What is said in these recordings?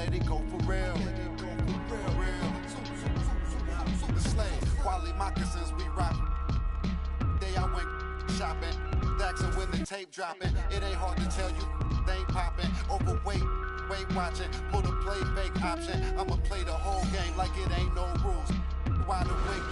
let it go for real. The slave, quality moccasins we rock. Day I went shopping, Daxon when the tape dropping. It ain't hard to tell you, they ain't popping. Overweight, weight watching, put a play fake option. I'ma play the whole game like it ain't no rules. Wide awake.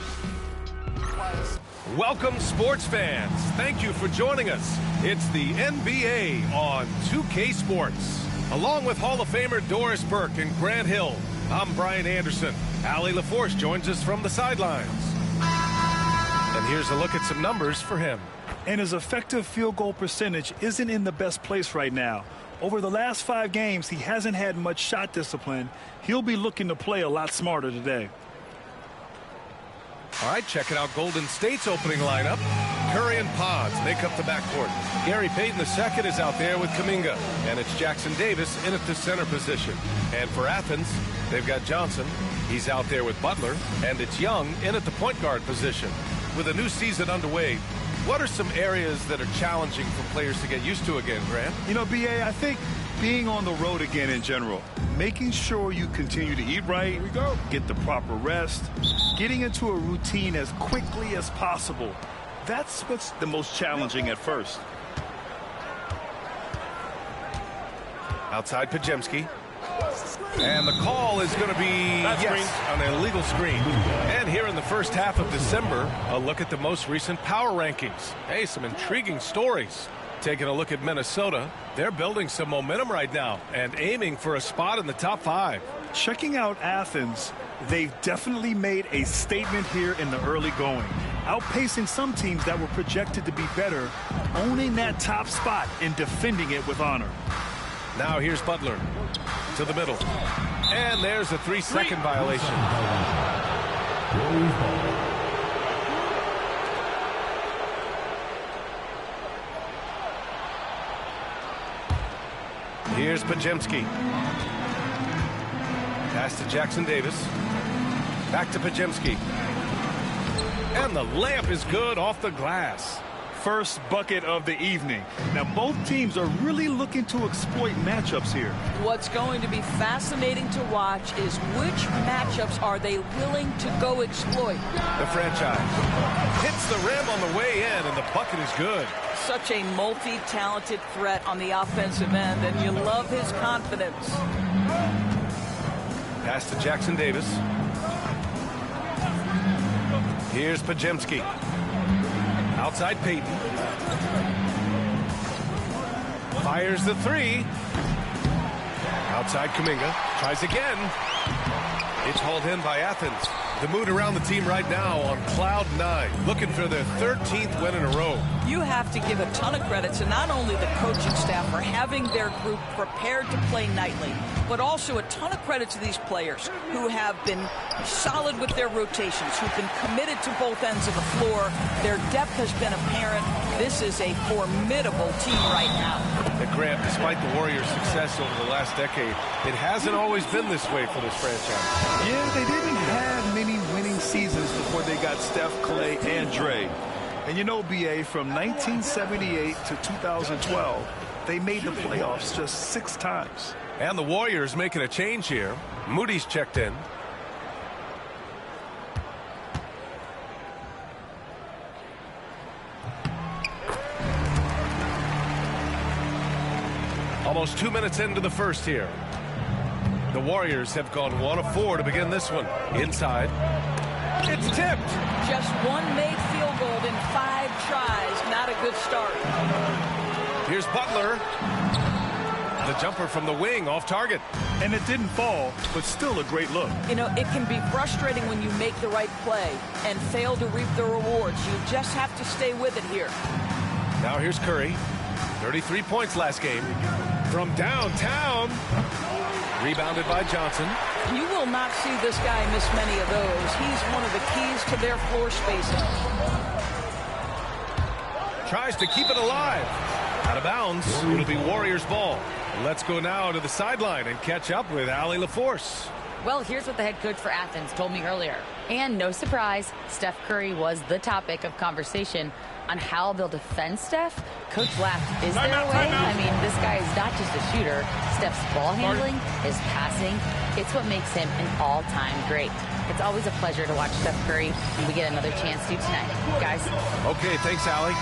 Welcome, sports fans. Thank you for joining us. It's the NBA on 2K Sports. Along with Hall of Famer Doris Burke and Grant Hill, I'm Brian Anderson. Allie LaForce joins us from the sidelines. And here's a look at some numbers for him. And his effective field goal percentage isn't in the best place right now. Over the last 5 games, he hasn't had much shot discipline. He'll be looking to play a lot smarter today. All right, checking out Golden State's opening lineup. Curry and Pods make up the backcourt. Gary Payton II is out there with Kuminga. And it's Jackson Davis in at the center position. And for Athens, they've got Johnson. He's out there with Butler. And it's Young in at the point guard position. With a new season underway, what are some areas that are challenging for players to get used to again, Grant? You know, B.A., I think being on the road again in general, making sure you continue to eat right, get the proper rest, getting into a routine as quickly as possible. That's what's the most challenging at first. Outside Pajemski. And the call is going to be on an illegal screen. And here in the first half of December, a look at the most recent power rankings. Hey, some intriguing stories. Taking a look at Minnesota, they're building some momentum right now and aiming for a spot in the top 5. Checking out Athens, they've definitely made a statement here in the early going, outpacing some teams that were projected to be better, owning that top spot and defending it with honor. Now here's Butler to the middle. And there's a 3-second violation. Here's Pajemski. Pass to Jackson Davis. Back to Pajemski. And the layup is good off the glass. First bucket of the evening. Now both teams are really looking to exploit matchups here. What's going to be fascinating to watch is which matchups are they willing to go exploit. The franchise hits the rim on the way in, and the bucket is good. Such a multi-talented threat on the offensive end, and you love his confidence. Pass to Jackson Davis. Here's Pajemski. Outside Payton. Fires the 3. Outside Kuminga. Tries again. It's hauled in by Athens. The mood around the team right now on cloud 9, looking for their 13th win in a row. You have to give a ton of credit to not only the coaching staff for having their group prepared to play nightly, but also a ton of credit to these players who have been solid with their rotations, who've been committed to both ends of the floor. Their depth has been apparent. This is a formidable team right now. And Grant, despite the Warriors' success over the last decade, it hasn't always been this way for this franchise. Yeah, they didn't have many winning seasons before they got Steph, Clay, and Dre. And you know, B.A., from 1978 to 2012, they made the playoffs just 6 times. And the Warriors making a change here. Moody's checked in. Almost 2 minutes into the first here. The Warriors have gone 1 of 4 to begin this one. Inside. It's tipped. Just one made field goal in 5 tries. Not a good start. Here's Butler. The jumper from the wing off target. And it didn't fall, but still a great look. You know, it can be frustrating when you make the right play and fail to reap the rewards. You just have to stay with it here. Now here's Curry. 33 points last game. From downtown. Rebounded by Johnson. You will not see this guy miss many of those. He's one of the keys to their floor spacing. Tries to keep it alive. Out of bounds. It'll be Warriors ball. Let's go now to the sideline and catch up with Allie LaForce. Well, here's what the head coach for Athens told me earlier. And no surprise, Steph Curry was the topic of conversation on how they'll defend Steph. Coach laughed, is there a way? I mean, this guy is not just a shooter. Steph's ball handling, his passing, it's what makes him an all-time great. It's always a pleasure to watch Steph Curry, and we get another chance to tonight. Guys. Okay, thanks, Allie.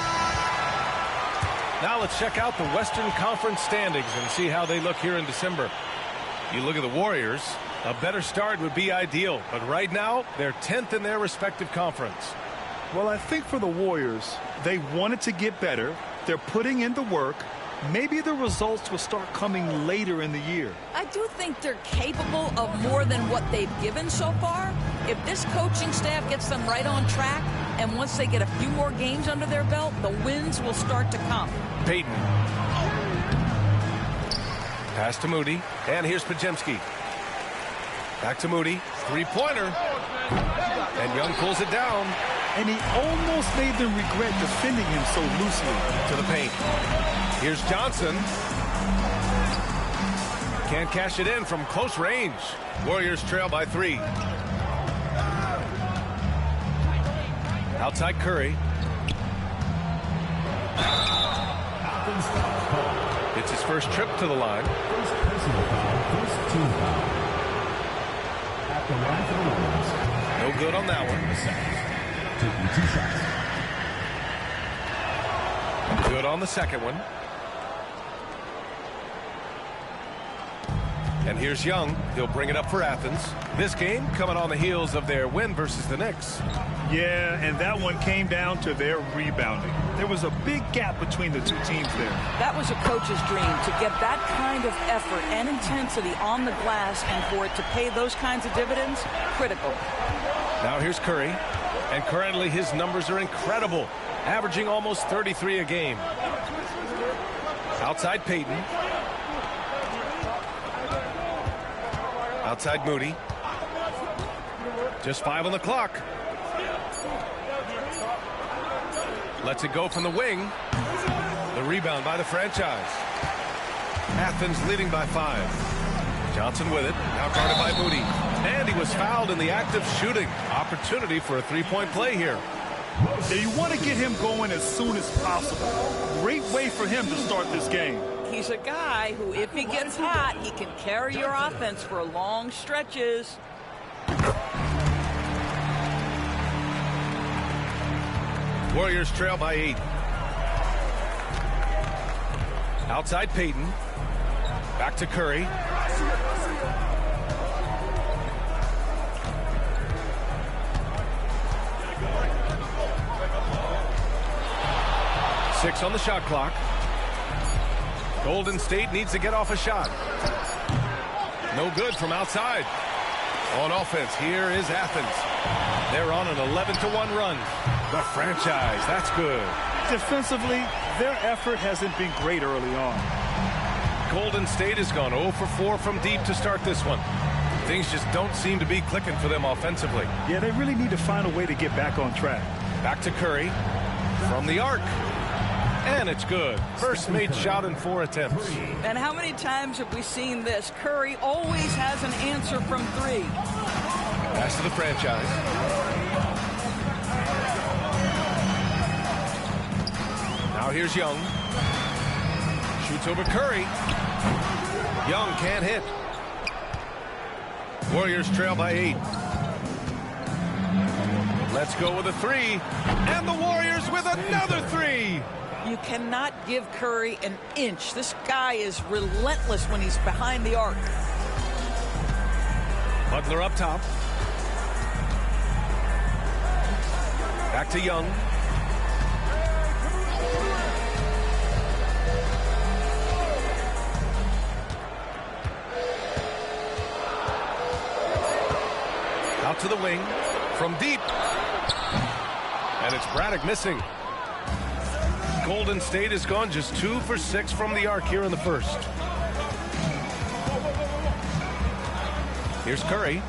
Now let's check out the Western Conference standings and see how they look here in December. You look at the Warriors, a better start would be ideal, but right now they're 10th in their respective conference. Well, I think for the Warriors, they wanted to get better. They're putting in the work. Maybe the results will start coming later in the year. I do think they're capable of more than what they've given so far. If this coaching staff gets them right on track, and once they get a few more games under their belt, the wins will start to come. Payton. Pass to Moody, and here's Podziemski. Back to Moody, three-pointer, and Young pulls it down. And he almost made them regret defending him so loosely. To the paint. Here's Johnson. Can't cash it in from close range. Warriors trail by 3. Outside Curry. It's his first trip to the line. No good on that one. Good on the second one. And here's Young. He'll bring it up for Athens. This game coming on the heels of their win versus the Knicks. Yeah, and that one came down to their rebounding. There was a big gap between the two teams there. That was a coach's dream, to get that kind of effort and intensity on the glass, and for it to pay those kinds of dividends, critical. Now here's Curry. And currently his numbers are incredible, averaging almost 33 a game. Outside Payton. Outside Moody. Just 5 on the clock. Lets it go from the wing. The rebound by the franchise. Athens leading by 5. Johnson with it. Now guarded by Moody. And he was fouled in the act of shooting. Opportunity for a three-point play here. Yeah, you want to get him going as soon as possible. Great way for him to start this game. He's a guy who, if he gets hot, he can carry your offense for long stretches. Warriors trail by 8. Outside Payton. Back to Curry. Six on the shot clock. Golden State needs to get off a shot. No good from outside. On offense, here is Athens. They're on an 11-1 run. The franchise, that's good. Defensively, their effort hasn't been great early on. Golden State has gone 0 for 4 from deep to start this one. Things just don't seem to be clicking for them offensively. Yeah, they really need to find a way to get back on track. Back to Curry from the arc. And it's good. First made shot in 4 attempts. And how many times have we seen this? Curry always has an answer from 3. Pass to the franchise. Now here's Young. Shoots over Curry. Young can't hit. Warriors trail by 8. Let's go with a 3. And the Warriors with another 3. You cannot give Curry an inch. This guy is relentless when he's behind the arc. Butler up top. Back to Young. Out to the wing. From deep. And it's Braddock missing. Golden State has gone just 2 for 6 from the arc here in the first. Here's Curry.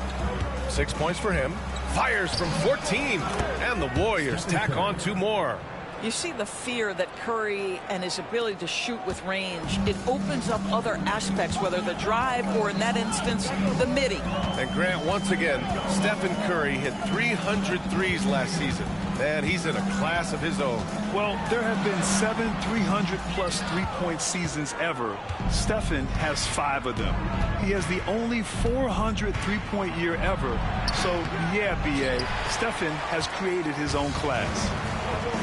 6 points for him. Fires from 14. And the Warriors tack on 2 more. You see the fear that Curry and his ability to shoot with range. It opens up other aspects, whether the drive or, in that instance, the midi. And Grant, once again, Stephen Curry hit 300 threes last season. Man, he's in a class of his own. Well, there have been 7 300-plus three-point seasons ever. Stephen has 5 of them. He has the only 400 three-point year ever. So, yeah, B.A., Stephen has created his own class.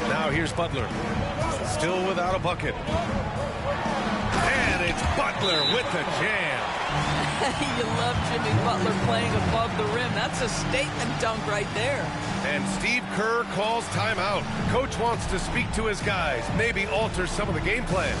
Now here's Butler. Still without a bucket. And it's Butler with the jam. You love Jimmy Butler playing above the rim. That's a statement dunk right there. And Steve Kerr calls timeout. Coach wants to speak to his guys, maybe alter some of the game plan.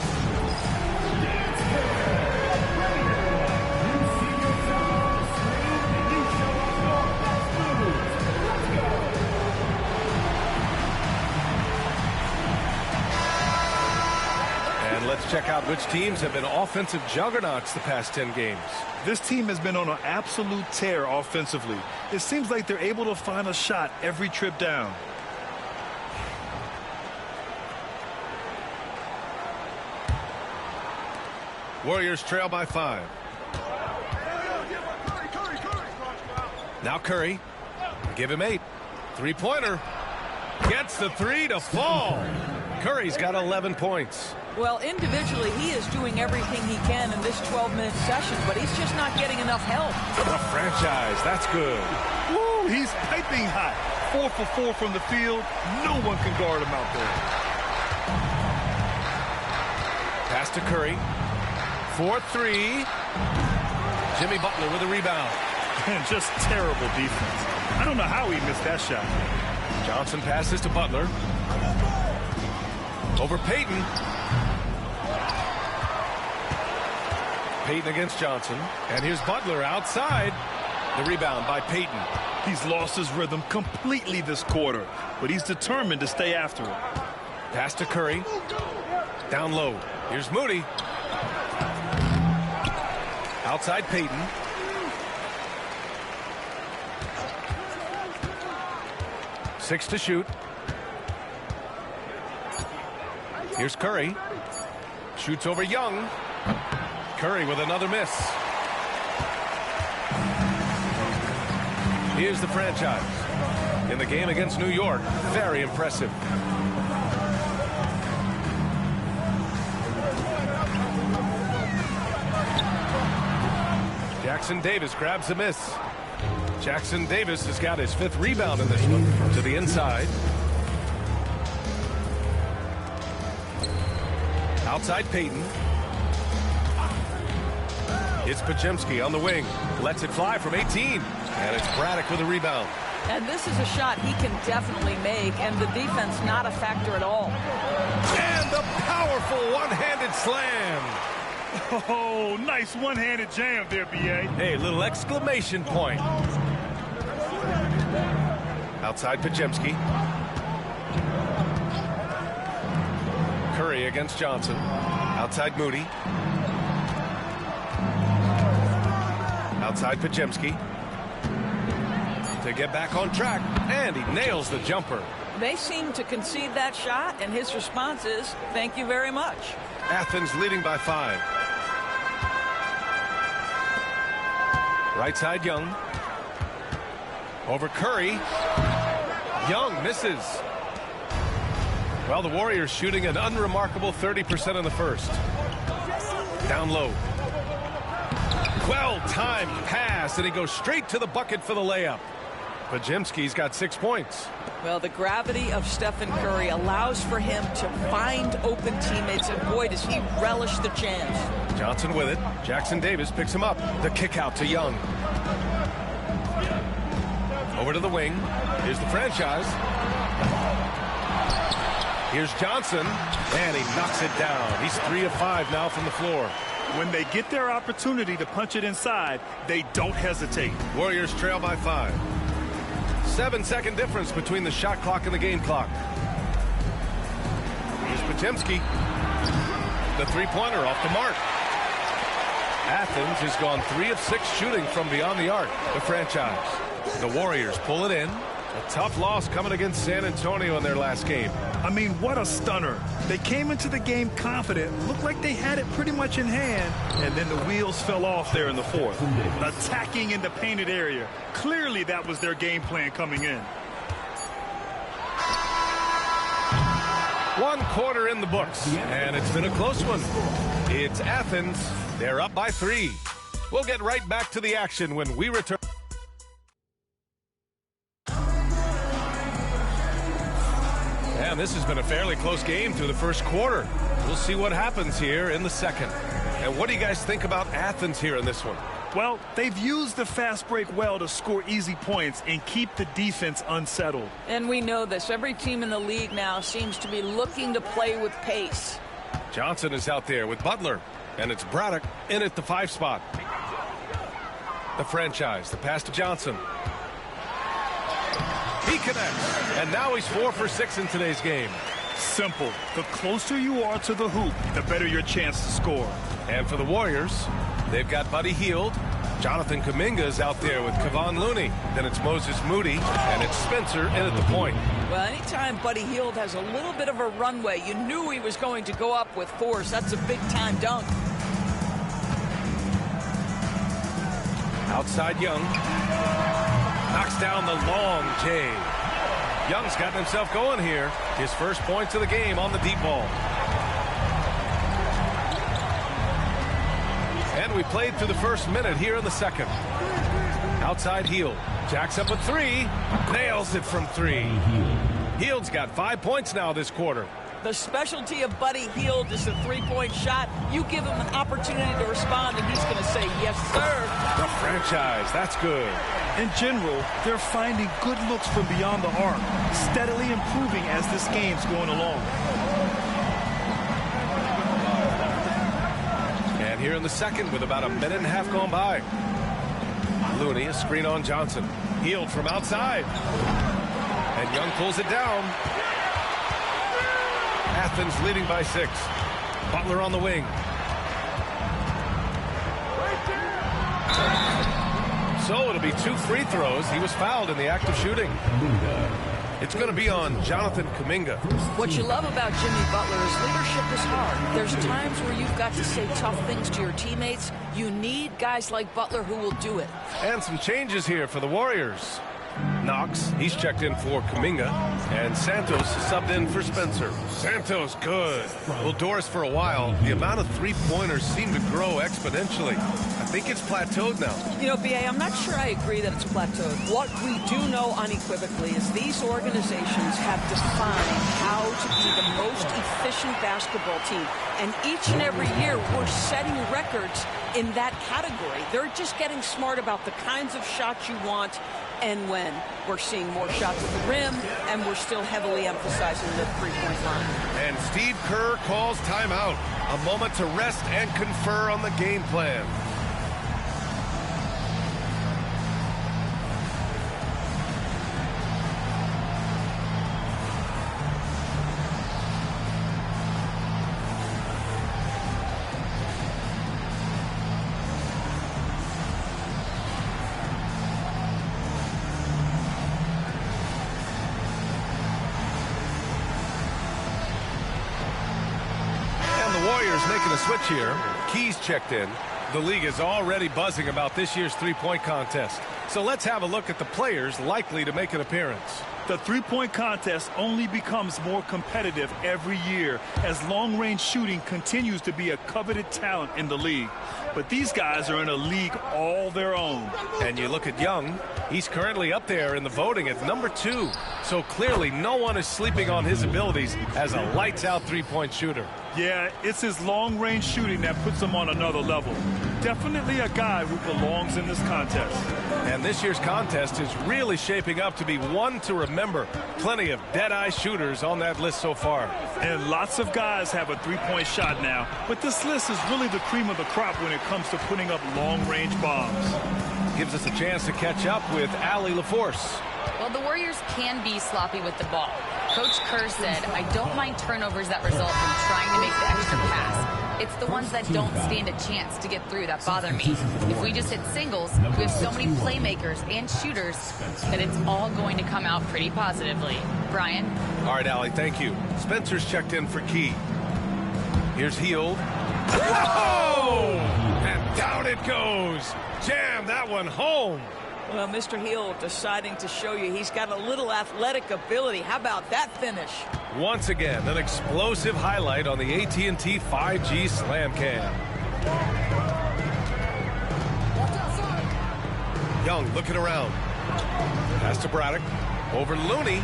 And let's check out which teams have been offensive juggernauts the past 10 games. This team has been on an absolute tear offensively. It seems like they're able to find a shot every trip down. Warriors trail by 5. Now Curry. Give him 8. Three-pointer. Gets the 3 to fall. Curry's got 11 points. Well, individually, he is doing everything he can in this 12-minute session, but he's just not getting enough help. A franchise. That's good. Woo, he's piping hot. 4 for 4 from the field. No one can guard him out there. Pass to Curry. 4-3. Jimmy Butler with a rebound. And just terrible defense. I don't know how he missed that shot. Johnson passes to Butler. Over Payton. Payton against Johnson. And here's Butler outside. The rebound by Payton. He's lost his rhythm completely this quarter, but he's determined to stay after it. Pass to Curry. Down low. Here's Moody. Outside Payton. Six to shoot. Here's Curry. Shoots over Young. Curry with another miss. Here's the franchise. In the game against New York. Very impressive. Jackson Davis grabs a miss. Jackson Davis has got his 5th rebound in this one. To the inside. Outside Payton. It's Podziemski on the wing. Lets it fly from 18. And it's Braddock with a rebound. And this is a shot he can definitely make, and the defense not a factor at all. And the powerful one-handed slam. Oh, nice one-handed jam there, B.A. Hey, little exclamation point. Outside Podziemski. Curry against Johnson. Outside Moody. Outside Podziemski. To get back on track. And he nails the jumper. They seem to concede that shot, and his response is, thank you very much. Athens leading by 5. Right side Young. Over Curry. Young misses. Well, the Warriors shooting an unremarkable 30% in the first. Down low. Well-timed pass, and he goes straight to the bucket for the layup. Podziemski's got 6 points. Well, the gravity of Stephen Curry allows for him to find open teammates, and boy, does he relish the chance. Johnson with it. Jackson Davis picks him up. The kick out to Young. Over to the wing. Here's the franchise. Here's Johnson, and he knocks it down. He's 3 of 5 now from the floor. When they get their opportunity to punch it inside, they don't hesitate. Warriors trail by 5. 7-second difference between the shot clock and the game clock. Here's Podziemski. The three-pointer off the mark. Athens has gone 3 of 6 shooting from beyond the arc. The franchise. The Warriors pull it in. A tough loss coming against San Antonio in their last game. I mean, what a stunner. They came into the game confident, looked like they had it pretty much in hand, and then the wheels fell off there in the fourth. Attacking in the painted area. Clearly that was their game plan coming in. 1 quarter in the books, and it's been a close one. It's Athens. They're up by 3. We'll get right back to the action when we return. And this has been a fairly close game through the first quarter. We'll see what happens here in the second. And what do you guys think about Athens here in this one? Well, they've used the fast break well to score easy points and keep the defense unsettled. And we know this. Every team in the league now seems to be looking to play with pace. Johnson is out there with Butler, and it's Braddock in at the 5 spot. The franchise, the pass to Johnson. He connects, and now he's 4 for 6 in today's game. Simple. The closer you are to the hoop, the better your chance to score. And for the Warriors, they've got Buddy Hield. Jonathan Kuminga is out there with Kevon Looney. Then it's Moses Moody, and it's Spencer in at the point. Well, anytime Buddy Hield has a little bit of a runway, you knew he was going to go up with force. That's a big-time dunk. Outside Young. Knocks down the long J. Young's gotten himself going here. His first points of the game on the deep ball. And we played through the first minute here in the second. Outside Hield. Jacks up a 3. Nails it from 3. Hield's got 5 points now this quarter. The specialty of Buddy Hield is the three-point shot. You give him an opportunity to respond, and he's going to say, yes, sir. The franchise, that's good. In general, they're finding good looks from beyond the arc, steadily improving as this game's going along. And here in the second with about a minute and a half gone by. Looney, a screen on Johnson. Hield from outside. And Young pulls it down. Athens leading by 6. Butler on the wing. So it'll be 2 free throws. He was fouled in the act of shooting. It's going to be on Jonathan Kuminga. What you love about Jimmy Butler is leadership is hard. There's times where you've got to say tough things to your teammates. You need guys like Butler who will do it. And some changes here for the Warriors. Knox, he's checked in for Kuminga, and Santos subbed in for Spencer. Santos, good. Well, Doris, for a while, the amount of three-pointers seemed to grow exponentially. I think it's plateaued now. You know, B.A., I'm not sure I agree that it's plateaued. What we do know unequivocally is these organizations have defined how to be the most efficient basketball team. And each and every year, we're setting records in that category. They're just getting smart about the kinds of shots you want and when. We're seeing more shots at the rim, and we're still heavily emphasizing the three-point line. And Steve Kerr calls timeout. A moment to rest and confer on the game plan. Making a switch here. Keys checked in. The league is already buzzing about this year's three-point contest. So let's have a look at the players likely to make an appearance. The three-point contest only becomes more competitive every year as long-range shooting continues to be a coveted talent in the league. But these guys are in a league all their own. And you look at Young, he's currently up there in the voting at number 2. So clearly no one is sleeping on his abilities as a lights-out three-point shooter. Yeah, it's his long-range shooting that puts him on another level. Definitely a guy who belongs in this contest. And this year's contest is really shaping up to be one to remember. Plenty of dead-eye shooters on that list so far. And lots of guys have a three-point shot now. But this list is really the cream of the crop when it comes to putting up long-range bombs. Gives us a chance to catch up with Allie LaForce. Well, the Warriors can be sloppy with the ball. Coach Kerr said, I don't mind turnovers that result from trying to make the extra pass. It's the ones that don't stand a chance to get through that bother me. If we just hit singles, we have so many playmakers and shooters that it's all going to come out pretty positively. Brian? All right, Allie, thank you. Spencer's checked in for key. Here's Hield. Whoa! And down it goes. Jam that one home. Well, Mr. Hield deciding to show you he's got a little athletic ability. How about that finish? Once again, an explosive highlight on the AT&T 5G Slam Cam. Young looking around. Pass to Braddock. Over Looney.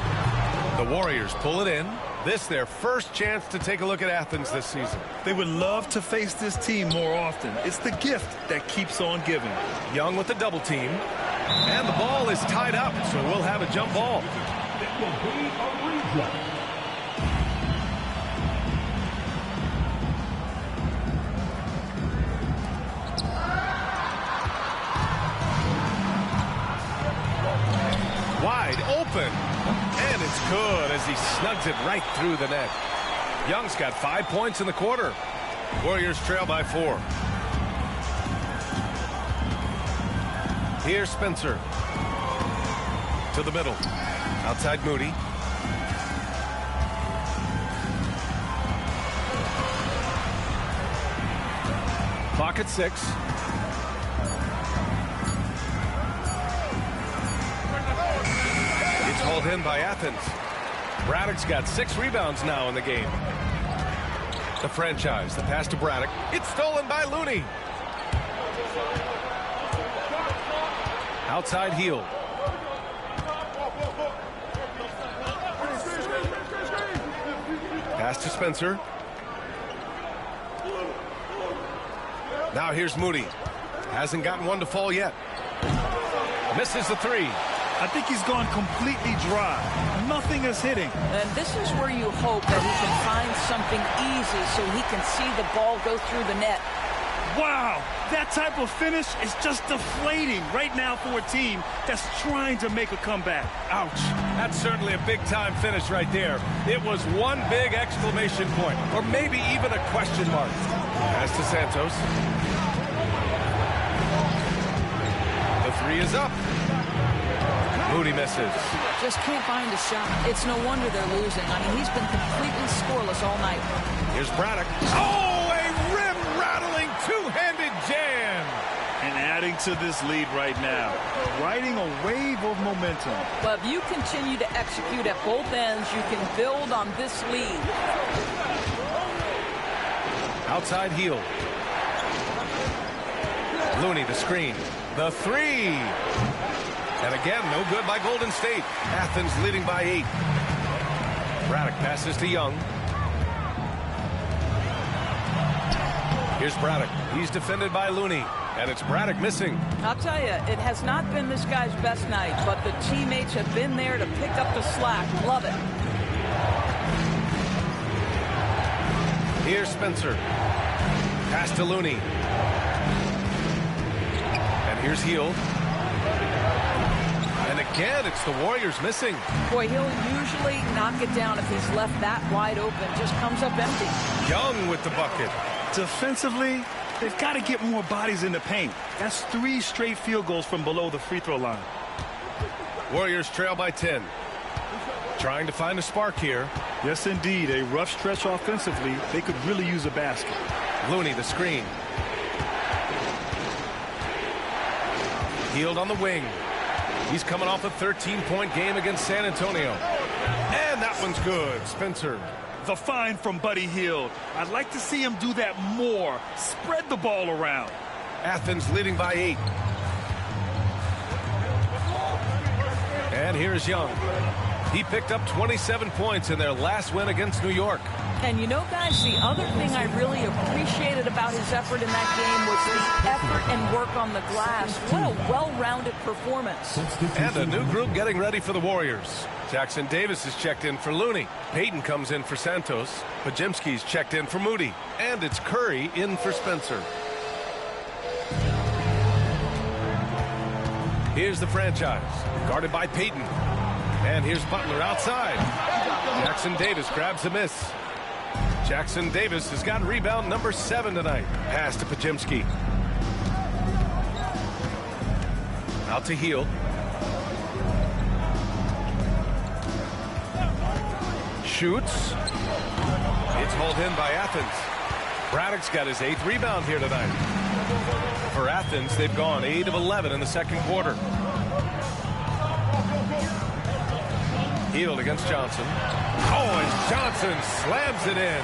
The Warriors pull it in. This their first chance to take a look at Athens this season. They would love to face this team more often. It's the gift that keeps on giving. Young with the double team. And the ball is tied up, so we'll have a jump ball. Wide open. And it's good as he snugs it right through the net. Young's got 5 points in the quarter. Warriors trail by 4. Here's Spencer. To the middle. Outside Moody. Clock at 6. It's hauled in by Athens. Braddock's got 6 rebounds now in the game. The franchise. The pass to Braddock. It's stolen by Looney. Outside Hield. Pass to Spencer. Now here's Moody. Hasn't gotten one to fall yet. Misses the 3. I think he's gone completely dry. Nothing is hitting. And this is where you hope that he can find something easy so he can see the ball go through the net. Wow, that type of finish is just deflating right now for a team that's trying to make a comeback. Ouch. That's certainly a big-time finish right there. It was one big exclamation point, or maybe even a question mark. Pass to Santos. The 3 is up. Moody misses. Just can't find a shot. It's no wonder they're losing. I mean, he's been completely scoreless all night. Here's Braddock. Oh, a rim-rattling two-handed jam. And adding to this lead right now, riding a wave of momentum. But if you continue to execute at both ends, you can build on this lead. Outside Hield. Looney, the screen. The 3. And again, no good by Golden State. Athens leading by 8. Braddock passes to Young. Here's Braddock. He's defended by Looney. And it's Braddock missing. I'll tell you, it has not been this guy's best night, but the teammates have been there to pick up the slack. Love it. Here's Spencer. Pass to Looney. And here's Hield. And again, it's the Warriors missing. Boy, he'll usually knock it down if he's left that wide open. Just comes up empty. Young with the bucket. Defensively, they've got to get more bodies in the paint. That's 3 straight field goals from below the free throw line. Warriors trail by 10. Trying to find a spark here. Yes, indeed. A rough stretch offensively. They could really use a basket. Looney, the screen. Hield on the wing. He's coming off a 13-point game against San Antonio. And that one's good. Spencer. The find from Buddy Hield. I'd like to see him do that more. Spread the ball around. Athens leading by 8. And here's Young. He picked up 27 points in their last win against New York. And you know, guys, the other thing I really appreciated about his effort in that game was the effort and work on the glass. What a well-rounded performance. And a new group getting ready for the Warriors. Jackson Davis is checked in for Looney. Payton comes in for Santos. Pajemski's checked in for Moody. And it's Curry in for Spencer. Here's the franchise, guarded by Payton. And here's Butler outside. Jackson Davis grabs a miss. Jackson Davis has got rebound number 7 tonight. Pass to Pajimski. Out to Hield. Shoots. It's hauled in by Athens. Braddock's got his 8th rebound here tonight. For Athens, they've gone 8 of 11 in the second quarter. Hield against Johnson. Oh, and Johnson slams it in.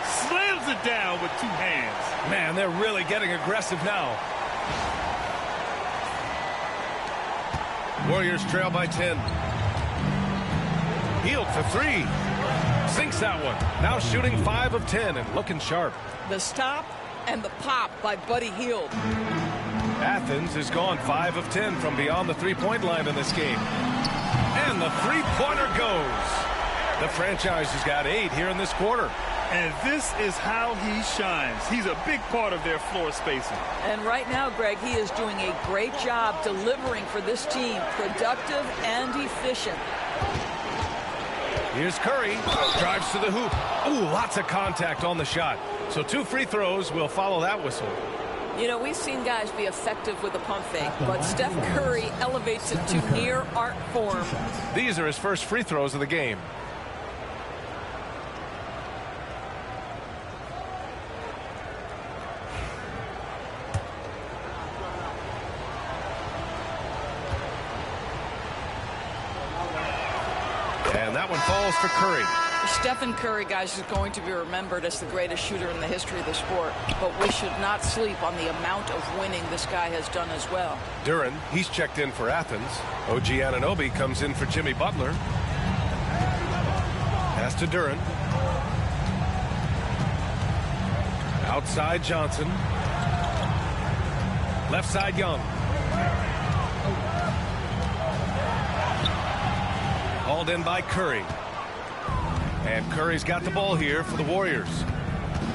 Slams it down with 2 hands. Man, they're really getting aggressive now. Warriors trail by 10. Hield for 3. Sinks that one. Now shooting 5 of 10 and looking sharp. The stop and the pop by Buddy Hield. Athens has gone 5 of 10 from beyond the three-point line in this game. And the three-pointer goes. The franchise has got 8 here in this quarter. And this is how he shines. He's a big part of their floor spacing. And right now, Greg, he is doing a great job delivering for this team. Productive and efficient. Here's Curry. Drives to the hoop. Ooh, lots of contact on the shot. So 2 free throws will follow that whistle. You know, we've seen guys be effective with a pump fake, but Steph Curry elevates it to near art form. These are his first free throws of the game. And that one falls for Curry. Stephen Curry, guys, is going to be remembered as the greatest shooter in the history of the sport. But we should not sleep on the amount of winning this guy has done as well. Duren, he's checked in for Athens. OG Anunoby comes in for Jimmy Butler. Pass to Duren. Outside Johnson. Left side Young. Hauled in by Curry. And Curry's got the ball here for the Warriors.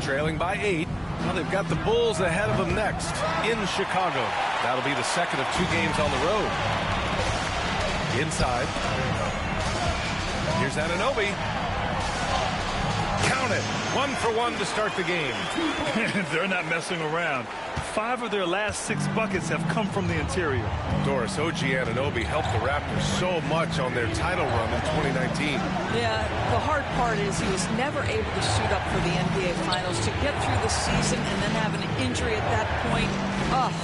Trailing by 8. Now they've got the Bulls ahead of them next in Chicago. That'll be the second of 2 games on the road. Inside. Here's Anunoby. Count it. 1 for 1 to start the game. They're not messing around. 5 of their last 6 buckets have come from the interior. Doris, OG Anunoby helped the Raptors so much on their title run in 2019. Yeah, the hard part is he was never able to suit up for the NBA Finals. To get through the season and then have an injury at that point,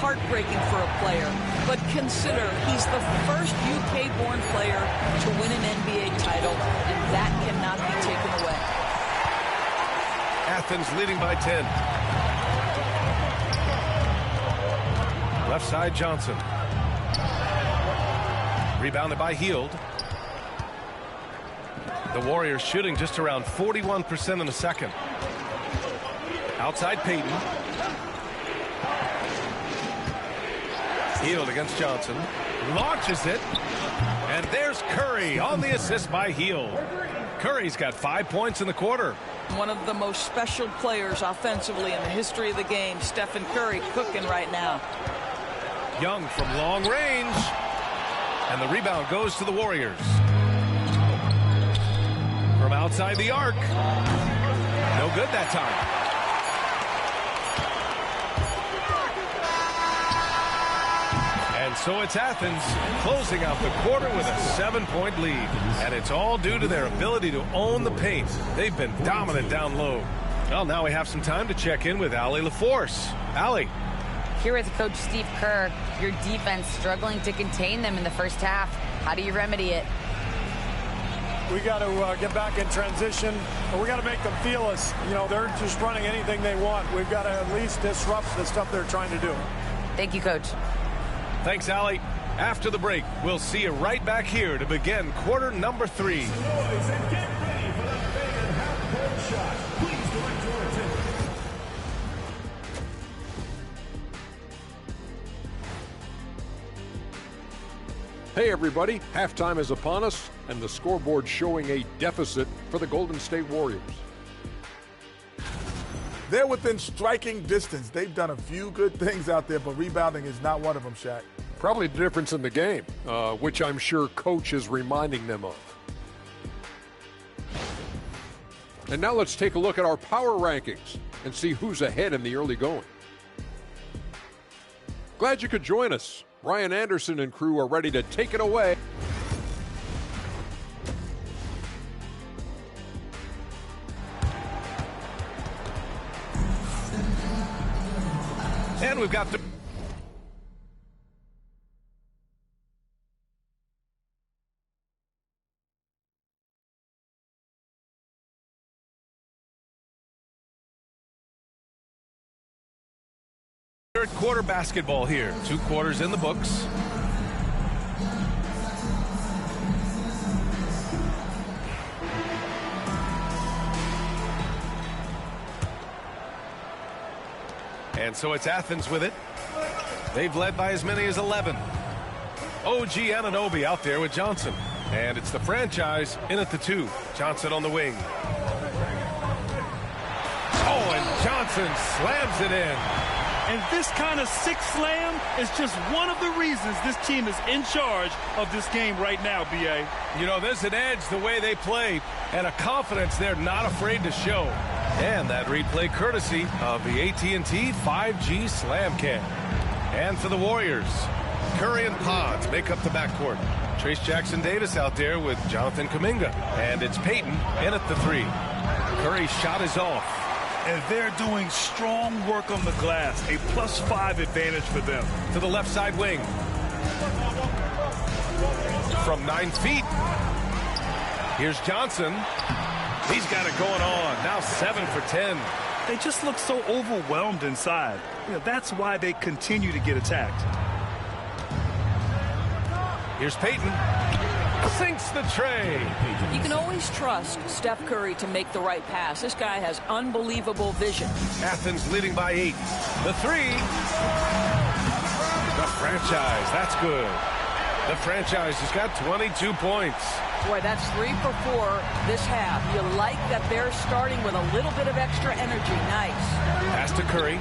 heartbreaking for a player. But consider, he's the first UK-born player to win an NBA title, and that cannot be taken away. Athens leading by 10. Left side Johnson. Rebounded by Hield. The Warriors shooting just around 41% in the second. Outside Payton. Hield against Johnson. Launches it. And there's Curry on the assist by Hield. Curry's got 5 points in the quarter. One of the most special players offensively in the history of the game, Stephen Curry, cooking right now. Young from long range. And the rebound goes to the Warriors. From outside the arc. No good that time. And so it's Athens closing out the quarter with a 7-point lead. And it's all due to their ability to own the paint. They've been dominant down low. Well, now we have some time to check in with Allie LaForce. Allie. Here with Coach Steve Kerr, your defense struggling to contain them in the first half. How do you remedy it? We got to get back in transition, and we got to make them feel us. You know, they're just running anything they want. We've got to at least disrupt the stuff they're trying to do. Thank you, Coach. Thanks, Allie. After the break, we'll see you right back here to begin quarter number 3. Hey everybody, halftime is upon us and the scoreboard showing a deficit for the Golden State Warriors. They're within striking distance. They've done a few good things out there, but rebounding is not one of them, Shaq. Probably the difference in the game, which I'm sure Coach is reminding them of. And now let's take a look at our power rankings and see who's ahead in the early going. Glad you could join us. Brian Anderson and crew are ready to take it away. And we've got the third quarter basketball here. 2 quarters in the books. And so it's Athens with it. They've led by as many as 11. OG Anunoby out there with Johnson. And it's the franchise in at the 2. Johnson on the wing. Oh, and Johnson slams it in. And this kind of sick slam is just one of the reasons this team is in charge of this game right now, B.A. You know, there's an edge the way they play and a confidence they're not afraid to show. And that replay courtesy of the AT&T 5G Slam Cam. And for the Warriors, Curry and Pods make up the backcourt. Trace Jackson-Davis out there with Jonathan Kuminga. And it's Payton in at the 3. Curry's shot is off. And they're doing strong work on the glass. A +5 advantage for them. To the left side wing. From 9 feet. Here's Johnson. He's got it going on. Now 7 for 10. They just look so overwhelmed inside. You know, that's why they continue to get attacked. Here's Payton. Sinks the tray. You can always trust Steph Curry to make the right pass. This guy has unbelievable vision. Athens leading by 8. The 3. The franchise. That's good. The franchise has got 22 points. Boy, that's 3 for 4 this half. You like that they're starting with a little bit of extra energy. Nice. Pass to Curry.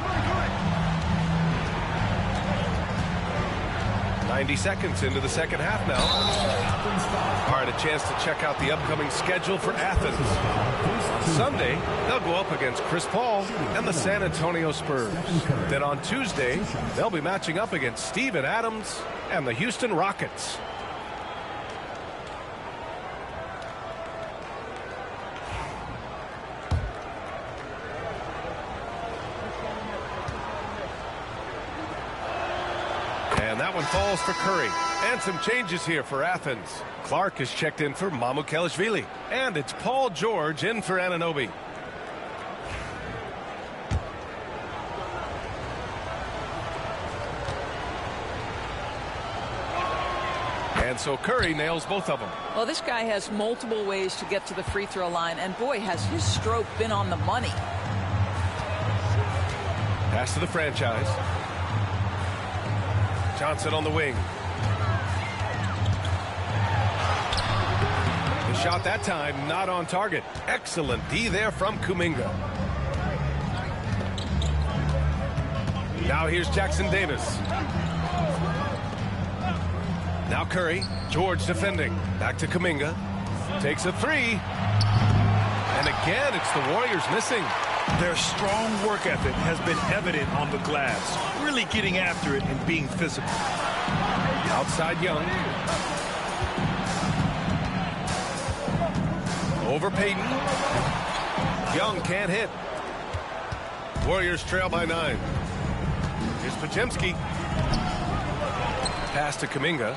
90 seconds into the second half now. All right, a chance to check out the upcoming schedule for Athens. On Sunday, they'll go up against Chris Paul and the San Antonio Spurs. Then on Tuesday, they'll be matching up against Steven Adams and the Houston Rockets. And that one falls for Curry. And some changes here for Athens. Clark is checked in for Mamukelashvili. And it's Paul George in for Anunoby. And so Curry nails both of them. Well, this guy has multiple ways to get to the free throw line. And boy, has his stroke been on the money. Pass to the franchise. Johnson on the wing. The shot that time not on target. Excellent D there from Kuminga. Now here's Jackson-Davis. Now Curry. George defending. Back to Kuminga. Takes a 3. And again, it's the Warriors missing. Their strong work ethic has been evident on the glass, really getting after it and being physical. Outside Young. Over Payton. Young can't hit. Warriors trail by 9. Here's Podziemski. Pass to Kuminga.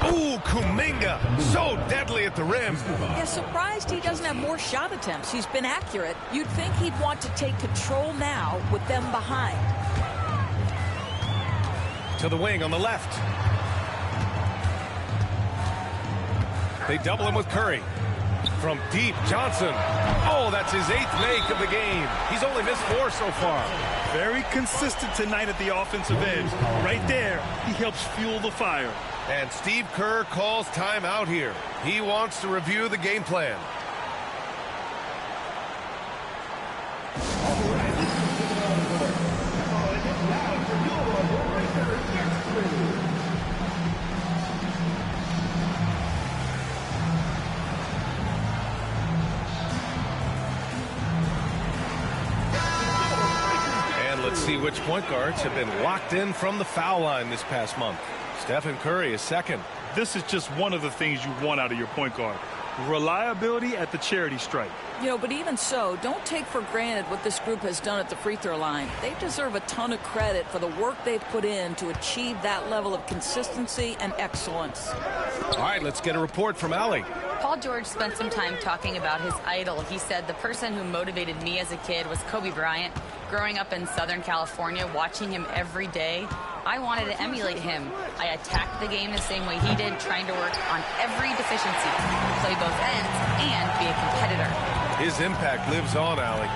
Ooh, Kuminga, so deadly at the rim. Yeah, surprised he doesn't have more shot attempts. He's been accurate. You'd think he'd want to take control now with them behind. To the wing on the left. They double him with Curry. From deep, Johnson. Oh, that's his 8th make of the game. He's only missed 4 so far. Very consistent tonight at the offensive end. Right there, he helps fuel the fire. And Steve Kerr calls timeout here. He wants to review the game plan. see which point guards have been locked in from the foul line this past month. Stephen Curry is second. This is just one of the things you want out of your point guard. Reliability at the charity stripe. You know, but even so, don't take for granted what this group has done at the free throw line. They deserve a ton of credit for the work they've put in to achieve that level of consistency and excellence. All right, let's get a report from Allie. Paul George spent some time talking about his idol. He said, the person who motivated me as a kid was Kobe Bryant. Growing up in Southern California, watching him every day, I wanted to emulate him. I attacked the game the same way he did, trying to work on every deficiency, play both ends, and be a competitor. His impact lives on, Allie.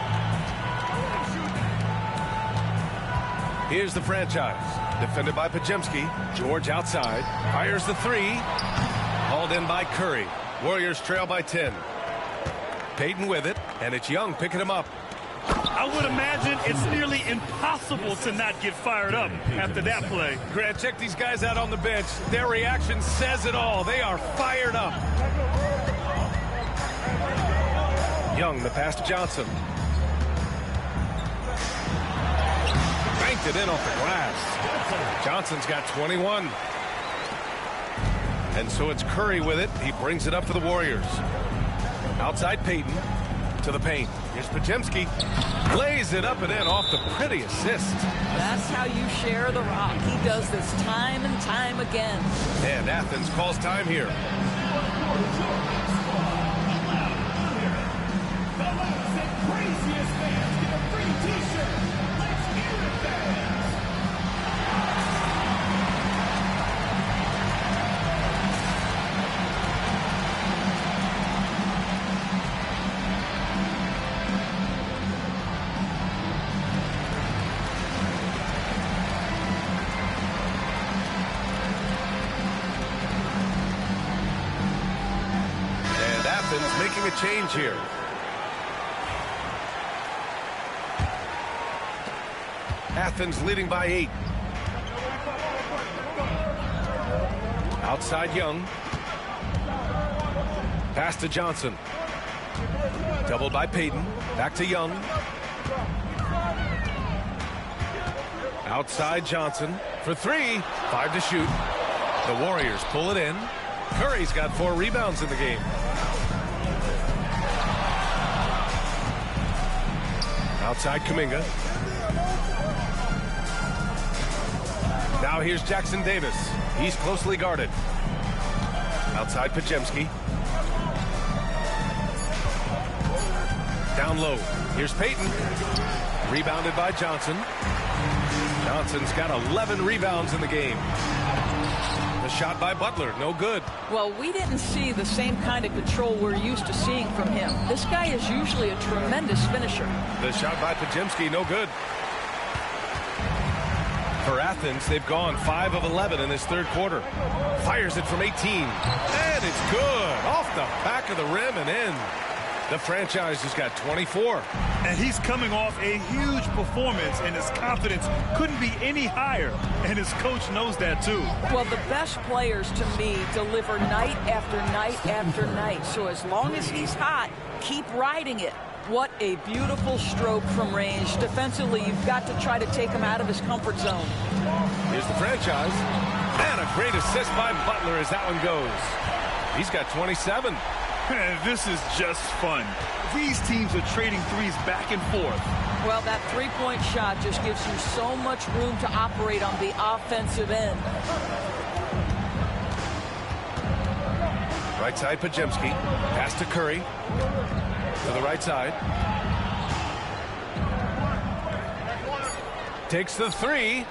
Here's the franchise. Defended by Pajemski. George outside. Fires the three. Hauled in by Curry. Warriors trail by 10. Payton with it, and it's Young picking him up. I would imagine it's nearly impossible to not get fired up after that play. Grant, check these guys out on the bench. Their reaction says it all. They are fired up. Young, the pass to Johnson. Banked it in off the glass. Johnson's got 21. And so it's Curry with it. He brings it up for the Warriors. Outside Payton to the paint. Here's Pajemski. Lays it up and in off the pretty assist. That's how you share the rock. He does this time and time again. And Athens calls time here. Making a change here. Athens leading by 8. Outside Young. Pass to Johnson. Doubled by Payton. Back to Young. Outside Johnson for 3. 5 to shoot. The Warriors pull it in. Curry's got 4 rebounds in the game. Outside Kuminga. Now here's Jackson Davis. He's closely guarded. Outside Pajemski. Down low. Here's Payton. Rebounded by Johnson. Johnson's got 11 rebounds in the game. The shot by Butler, no good. Well, we didn't see the same kind of control we're used to seeing from him. This guy is usually a tremendous finisher. The shot by Pajemski, no good. For Athens, they've gone 5 of 11 in this third quarter. Fires it from 18. And it's good. Off the back of the rim and in. The franchise has got 24. And he's coming off a huge performance, and his confidence couldn't be any higher. And his coach knows that, too. Well, the best players, to me, deliver night after night after night. So as long as he's hot, keep riding it. What a beautiful stroke from range. Defensively, you've got to try to take him out of his comfort zone. Here's the franchise. And a great assist by Butler as that one goes. He's got 27. This is just fun. These teams are trading threes back and forth. Well, that three-point shot just gives you so much room to operate on the offensive end. Right side, Pajemski. Pass to Curry. To the right side. Takes the 3.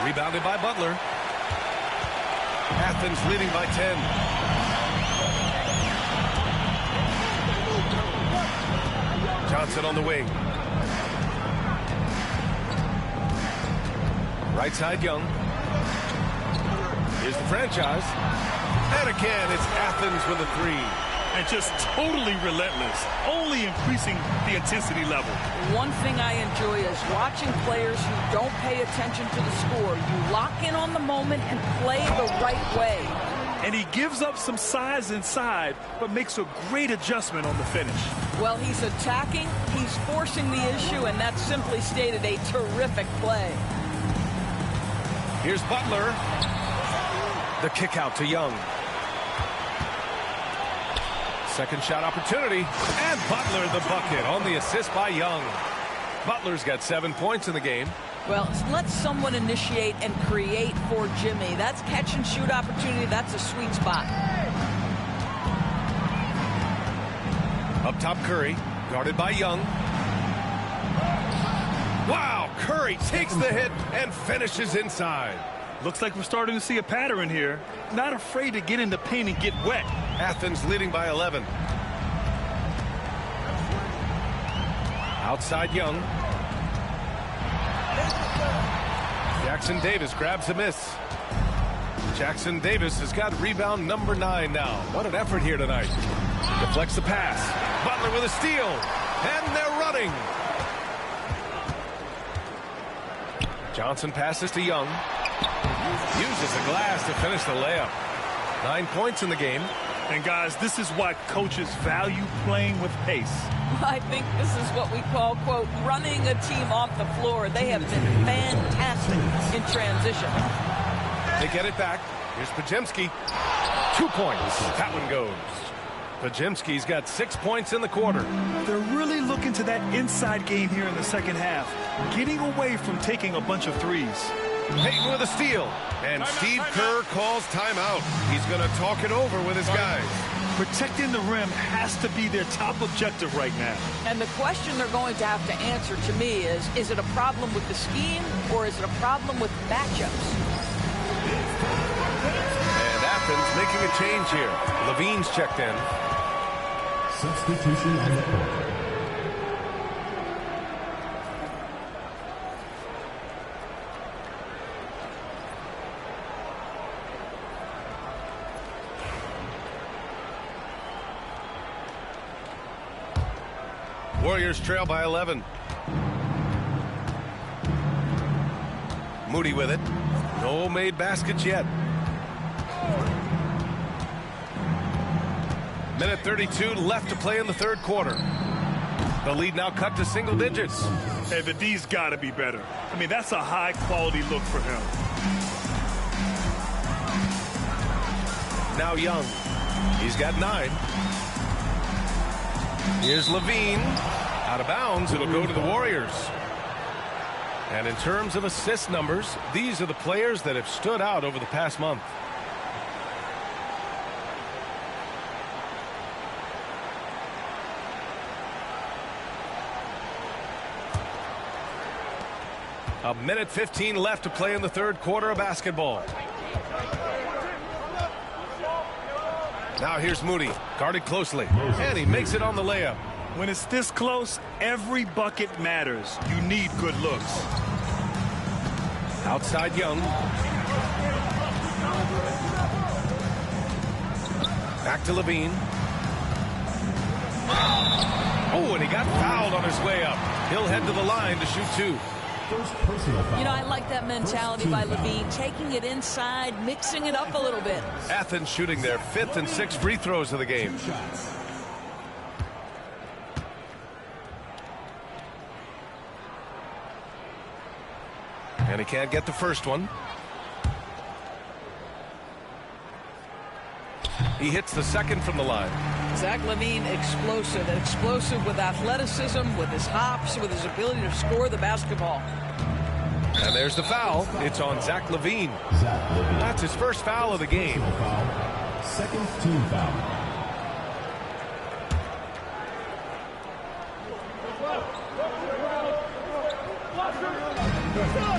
Rebounded by Butler. Athens leading by 10. Johnson on the wing. Right side, Young. Here's the franchise. And again, it's Athens with a 3. And just totally relentless, only increasing the intensity level. One thing I enjoy is watching players who don't pay attention to the score. You lock in on the moment and play the right way. and he gives up some size inside, but makes a great adjustment on the finish. Well, he's attacking, he's forcing the issue, and that's simply stated a terrific play. Here's Butler. The kick out to Young. Second shot opportunity, and Butler the bucket on the assist by Young. Butler's got 7 points in the game. Well, let someone initiate and create for Jimmy. That's catch and shoot opportunity. That's a sweet spot. Up top, Curry, guarded by Young. Wow, Curry takes the hit and finishes inside. Looks like we're starting to see a pattern here. Not afraid to get in the paint and get wet. Athens leading by 11. Outside Young. Jackson Davis grabs a miss. Jackson Davis has got rebound number 9 now. What an effort here tonight. Deflects the pass. Butler with a steal. And they're running. Johnson passes to Young. Uses the glass to finish the layup. 9 points in the game. And guys, this is why coaches value playing with pace. I think this is what we call, quote, running a team off the floor. They have been fantastic in transition. They get it back. Here's Pajemski. 2 points. That one goes. Pajemski's got 6 points in the quarter. They're really looking to that inside game here in the second half, getting away from taking a bunch of threes. Payton with a steal. And Steve Kerr calls timeout. He's going to talk it over with his guys. Protecting the rim has to be their top objective right now. And the question they're going to have to answer to me is it a problem with the scheme or is it a problem with matchups? And Athens making a change here. Levine's checked in. Substitution on the court. Warriors trail by 11. Moody with it. No made baskets yet. Minute 32 left to play in the third quarter. The lead now cut to single digits. Hey, the D's got to be better. I mean, that's a high-quality look for him. Now Young. He's got 9. Here's Levine. Out of bounds. It'll go to the Warriors. And in terms of assist numbers, these are the players that have stood out over the past month. A minute 15 left to play in the third quarter of basketball. Now here's Moody, guarded closely, and he makes it on the layup. When it's this close, every bucket matters. You need good looks. Outside Young. Back to Levine. Oh, and he got fouled on his way up. He'll head to the line to shoot 2. You know, I like that mentality by Levine, taking it inside, mixing it up a little bit. Athens shooting their 5th and 6th free throws of the game. And he can't get the first one. He hits the second from the line. Zach LaVine, explosive with athleticism, with his hops, with his ability to score the basketball. And there's the foul. It's on Zach LaVine. That's his first foul of the game. Second team foul.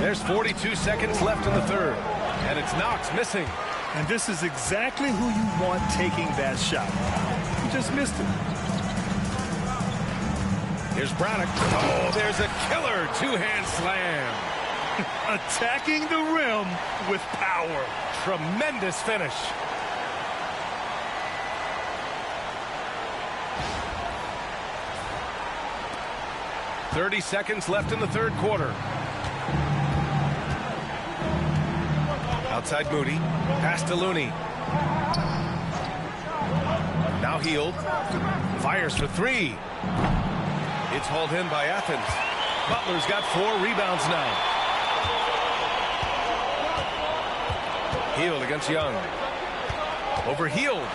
There's 42 seconds left in the third. And it's Knox missing. And this is exactly who you want taking that shot. He just missed it. Here's Braddock. Oh, there's a killer two-hand slam. Attacking the rim with power. Tremendous finish. .30 seconds left in the third quarter. Outside Moody. Pass to Looney. Now Hield. Fires for three. It's hauled in by Athens. Butler's got 4 rebounds now. Hield against Young. Over Hield.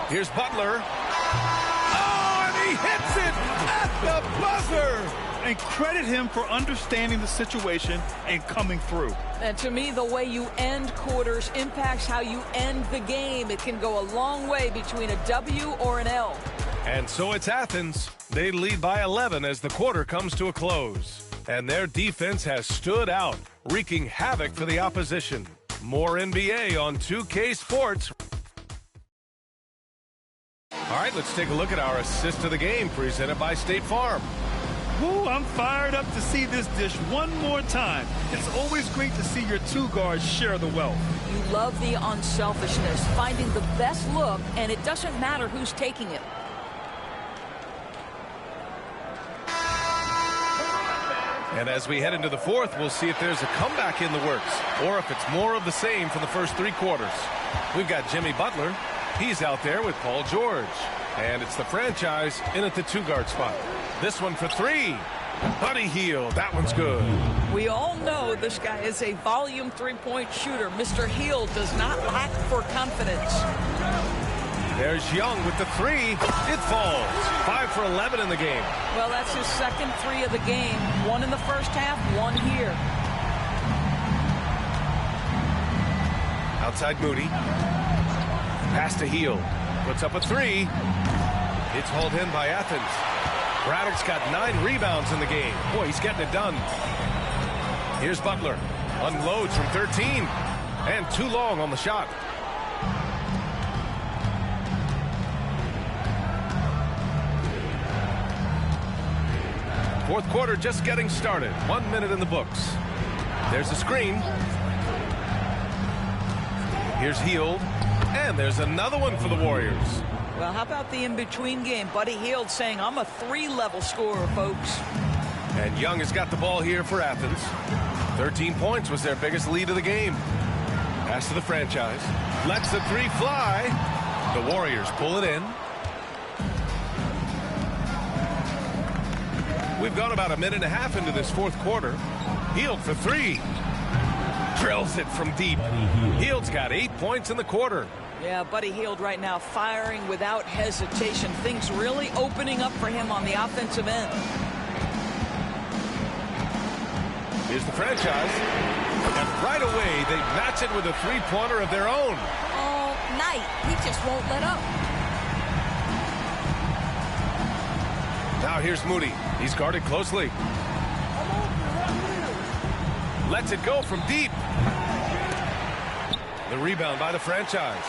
Here's Butler. Oh, and he hits it at the buzzer. And credit him for understanding the situation and coming through. And to me, the way you end quarters impacts how you end the game. It can go a long way between a W or an L. And so it's Athens. They lead by 11 as the quarter comes to a close. And their defense has stood out, wreaking havoc for the opposition. More NBA on 2K Sports. All right, let's take a look at our assist of the game presented by State Farm. Woo, I'm fired up to see this dish one more time. It's always great to see your 2 guards share the wealth. You love the unselfishness, finding the best look, and it doesn't matter who's taking it. And as we head into the fourth, we'll see if there's a comeback in the works or if it's more of the same for the first 3 quarters. We've got Jimmy Butler. He's out there with Paul George. And it's the franchise in at the 2-guard spot. This one for 3. Buddy Hield. That one's good. We all know this guy is a volume 3-point shooter. Mr. Hield does not lack for confidence. There's Young with the 3. It falls. 5 for 11 in the game. Well, that's his second 3 of the game. 1 in the first half, 1 here. Outside Moody. Pass to Hield. Puts up a 3. It's hauled in by Athens. Braddock's got 9 rebounds in the game. Boy, he's getting it done. Here's Butler. Unloads from 13. And too long on the shot. Fourth quarter just getting started. 1 minute in the books. There's a screen. Here's Hield. And there's another one for the Warriors. Well, how about the in-between game? Buddy Hield saying, I'm a 3-level scorer, folks. And Young has got the ball here for Athens. 13 points was their biggest lead of the game. Pass to the franchise. Lets the 3 fly. The Warriors pull it in. We've gone about a minute and a half into this fourth quarter. Hield for 3. Drills it from deep. Hield's got 8 points in the quarter. Yeah, Buddy Hield right now firing without hesitation. Things really opening up for him on the offensive end. Here's the franchise. And right away, they match it with a 3-pointer of their own. All night. He just won't let up. Now here's Moody. He's guarded closely. Lets it go from deep. The rebound by the franchise.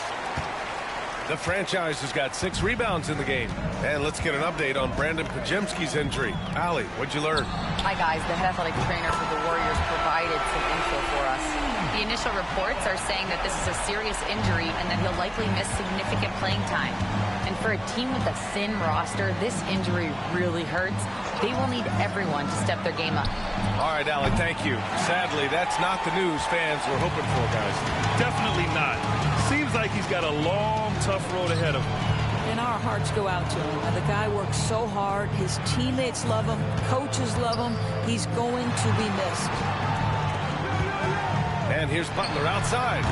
The franchise has got 6 rebounds in the game. And let's get an update on Brandon Pajemski's injury. Allie, what'd you learn? Hi, guys. The head athletic trainer for the Warriors provided some info for us. The initial reports are saying that this is a serious injury and that he'll likely miss significant playing time. And for a team with a thin roster, this injury really hurts. They will need everyone to step their game up. All right, Allie, thank you. Sadly, that's not the news fans were hoping for, guys. Definitely not. Seems like he's got a long, tough road ahead of him. And our hearts go out to him. The guy works so hard. His teammates love him. Coaches love him. He's going to be missed. And here's Butler outside.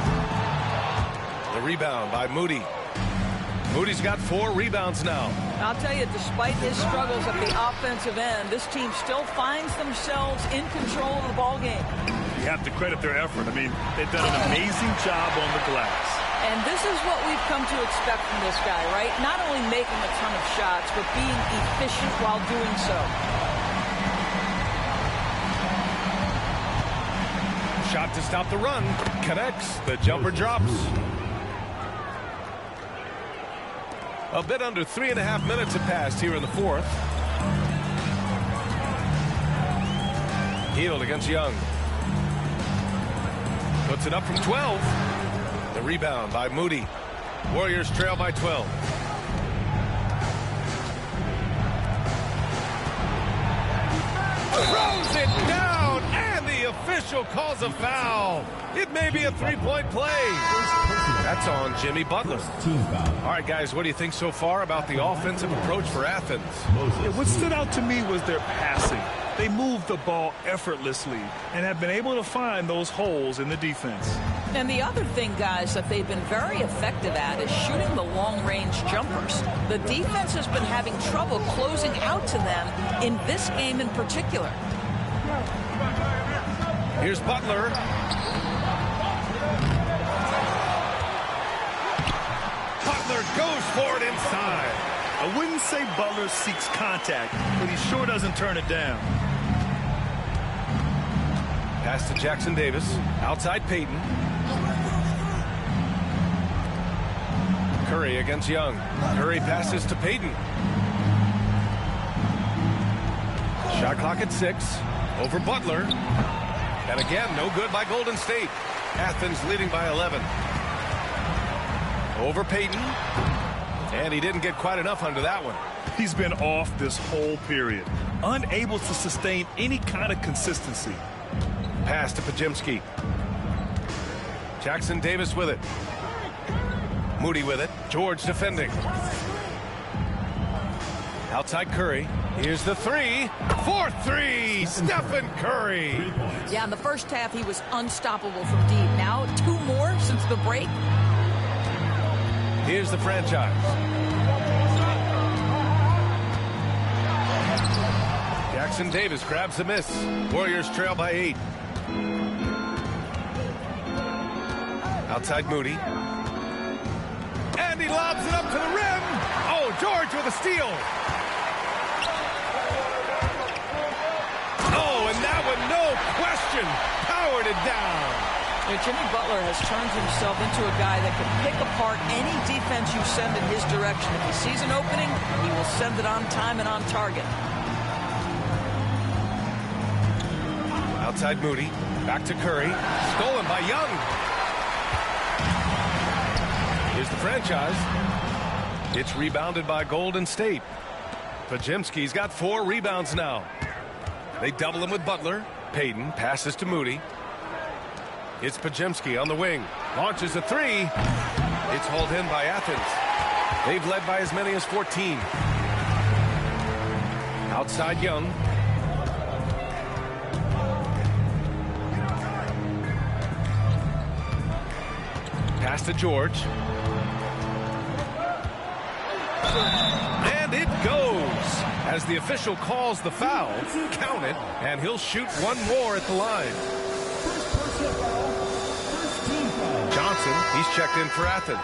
The rebound by Moody. Moody's got 4 rebounds now. I'll tell you, despite his struggles at the offensive end, this team still finds themselves in control of the ball game. You have to credit their effort. I mean, they've done an amazing job on the glass. And this is what we've come to expect from this guy, right? Not only making a ton of shots, but being efficient while doing so. Shot to stop the run. Connects. The jumper drops. A bit under 3.5 minutes have passed here in the fourth. Hield against Young. Puts it up from 12. The rebound by Moody. Warriors trail by 12. Throws it down, and the official official calls a foul. It may be a three-point play. That's on Jimmy Butler. Team foul. All right, guys, what do you think so far about the offensive approach for Athens? Yeah, what stood out to me was their passing. They moved the ball effortlessly and have been able to find those holes in the defense. And the other thing, guys, that they've been very effective at is shooting the long-range jumpers. The defense has been having trouble closing out to them in this game in particular. Here's Butler. Butler goes for it inside. I wouldn't say Butler seeks contact, but he sure doesn't turn it down. Pass to Jackson Davis. Outside Payton. Curry against Young. Curry passes to Payton. Shot clock at 6. Over Butler. And again, no good by Golden State. Athens leading by 11. Over Payton. And he didn't get quite enough under that one. He's been off this whole period. Unable to sustain any kind of consistency. Pass to Pajemski. Jackson Davis with it. Moody with it. George defending. Outside Curry. Here's the 3. 4-3. Stephen Curry. Yeah, in the first half, he was unstoppable from deep. Now, 2 more since the break. Here's the franchise. Jackson Davis grabs the miss. Warriors trail by 8. Outside Moody. And he lobs it up to the rim. Oh, George with a steal. Oh, and that one, no question, powered it down. Jimmy Butler has turned himself into a guy that can pick apart any defense you send in his direction. If he sees an opening, he will send it on time and on target. Outside Moody. Back to Curry. Stolen by Young. Here's the franchise. It's rebounded by Golden State. Pajemski's got 4 rebounds now. They double him with Butler. Payton passes to Moody. It's Pajemski on the wing. Launches a 3. It's hauled in by Athens. They've led by as many as 14. Outside Young. Pass to George. And it goes. As the official calls the foul, count it, and he'll shoot 1 more at the line. Johnson, he's checked in for Athens.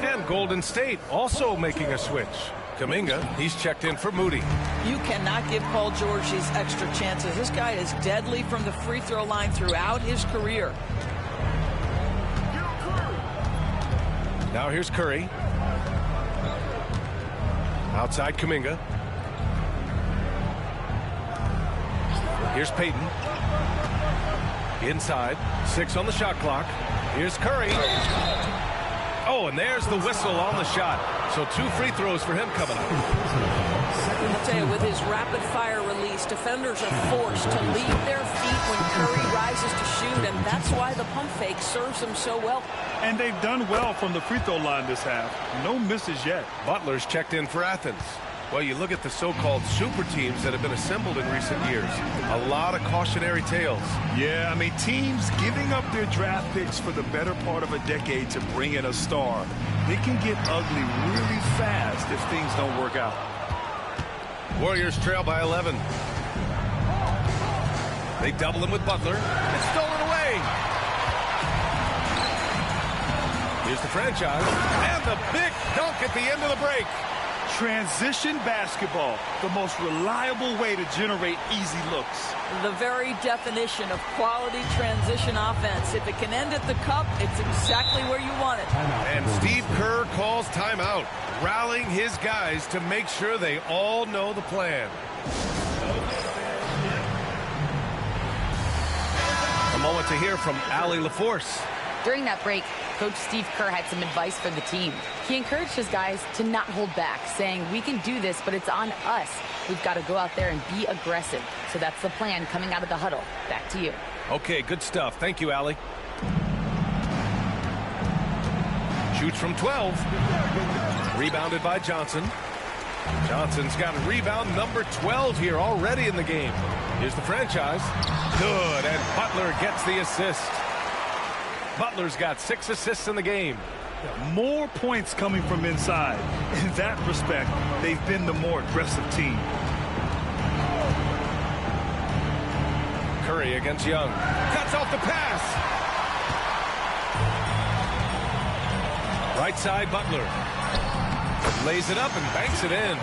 And Golden State also making a switch. Kuminga, he's checked in for Moody. You cannot give Paul George these extra chances. This guy is deadly from the free throw line throughout his career. Now here's Curry. Outside Kuminga. Here's Payton. Inside. 6 on the shot clock. Here's Curry. Oh, and there's the whistle on the shot. So 2 free throws for him coming up. I'll tell you, with his rapid-fire release, defenders are forced to leave their feet when Curry rises to shoot, and that's why the pump fake serves them so well. And they've done well from the free throw line this half. No misses yet. Butler's checked in for Athens. Well, you look at the so-called super teams that have been assembled in recent years. A lot of cautionary tales. Yeah, I mean, teams giving up their draft picks for the better part of a decade to bring in a star. They can get ugly really fast if things don't work out. Warriors trail by 11. They double him with Butler. It's stolen away. Here's the franchise. And the big dunk at the end of the break. Transition basketball, the most reliable way to generate easy looks. The very definition of quality transition offense. If it can end at the cup, it's exactly where you want it. And Steve Kerr calls timeout, rallying his guys to make sure they all know the plan. A moment to hear from Allie LaForce. During that break, Coach Steve Kerr had some advice for the team. He encouraged his guys to not hold back, saying, we can do this, but it's on us. We've got to go out there and be aggressive. So that's the plan coming out of the huddle. Back to you. Okay, good stuff. Thank you, Allie. Shoots from 12. Rebounded by Johnson. Johnson's got a rebound number 12 here already in the game. Here's the franchise. Good, and Butler gets the assist. Butler's got 6 assists in the game. More points coming from inside. In that respect, they've been the more aggressive team. Curry against Young. Cuts off the pass. Right side, Butler. Lays it up and banks it in.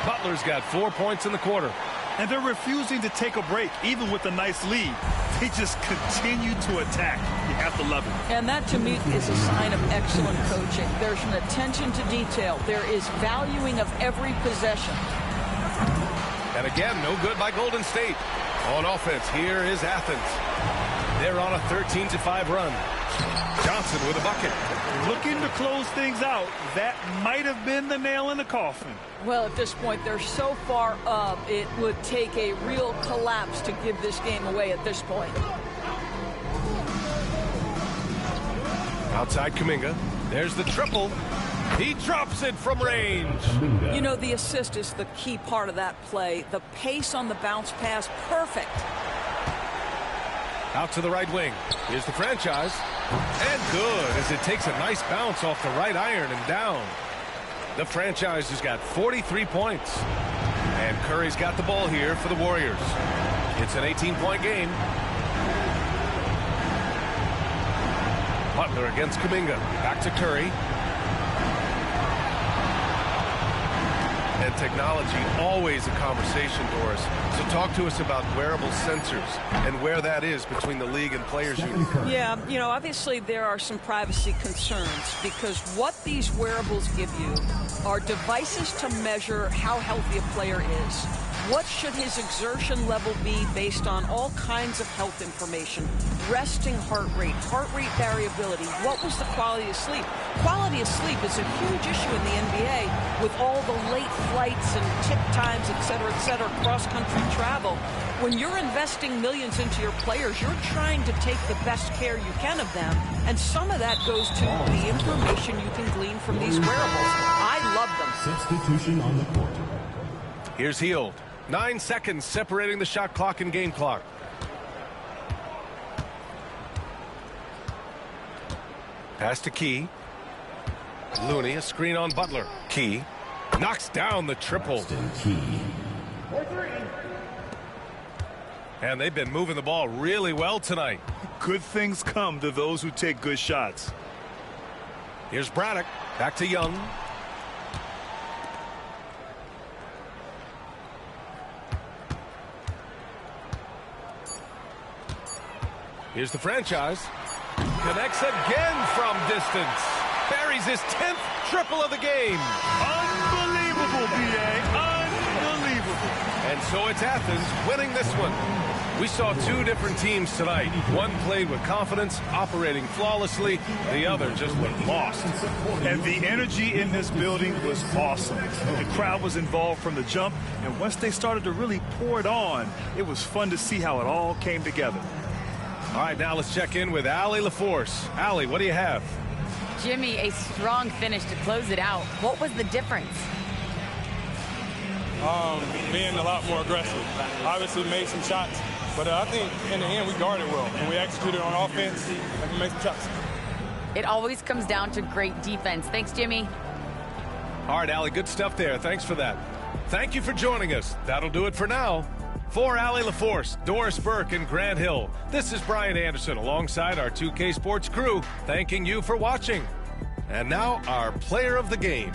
Butler's got 4 points in the quarter. And they're refusing to take a break, even with a nice lead. They just continue to attack. You have to love it. And that, to me, is a sign of excellent coaching. There's an attention to detail. There is valuing of every possession. And again, no good by Golden State. On offense, here is Athens. They're on a 13-5 run. Johnson with a bucket. Looking to close things out. That might have been the nail in the coffin. Well, at this point, they're so far up, it would take a real collapse to give this game away at this point. Outside Kuminga. There's the triple. He drops it from range. You know, the assist is the key part of that play. The pace on the bounce pass, perfect. Out to the right wing. Here's the franchise. And good, as it takes a nice bounce off the right iron and down. The franchise has got 43 points. And Curry's got the ball here for the Warriors. It's an 18-point game. Butler against Kuminga. Back to Curry. And technology, always a conversation, Doris. So talk to us about wearable sensors and where that is between the league and players' union. Yeah, you know, obviously there are some privacy concerns because what these wearables give you are devices to measure how healthy a player is. What should his exertion level be based on all kinds of health information? Resting heart rate variability. What was the quality of sleep? Quality of sleep is a huge issue in the NBA with all the late flights and tip times, et cetera, cross-country travel. When you're investing millions into your players, you're trying to take the best care you can of them, and some of that goes to the information you can glean from these wearables. I love them. Substitution on the court. Here's Hield. 9 seconds separating the shot clock and game clock. Pass to Key. Looney, a screen on Butler. Key knocks down the triple. And they've been moving the ball really well tonight. Good things come to those who take good shots. Here's Braddock. Back to Young. Here's the franchise. Connects again from distance. Buries his 10th triple of the game. Unbelievable, B.A. Unbelievable. And so it's Athens winning this one. We saw 2 different teams tonight. One played with confidence, operating flawlessly. The other just looked lost. And the energy in this building was awesome. The crowd was involved from the jump, and once they started to really pour it on, it was fun to see how it all came together. All right, now let's check in with Allie LaForce. Allie, what do you have? Jimmy, a strong finish to close it out. What was the difference? Being a lot more aggressive. Obviously made some shots, but I think in the end we guarded well. And we executed on offense and we made some shots. It always comes down to great defense. Thanks, Jimmy. All right, Allie, good stuff there. Thanks for that. Thank you for joining us. That'll do it for now. For Allie LaForce, Doris Burke, and Grant Hill, this is Brian Anderson alongside our 2K Sports crew, thanking you for watching. And now, our player of the game.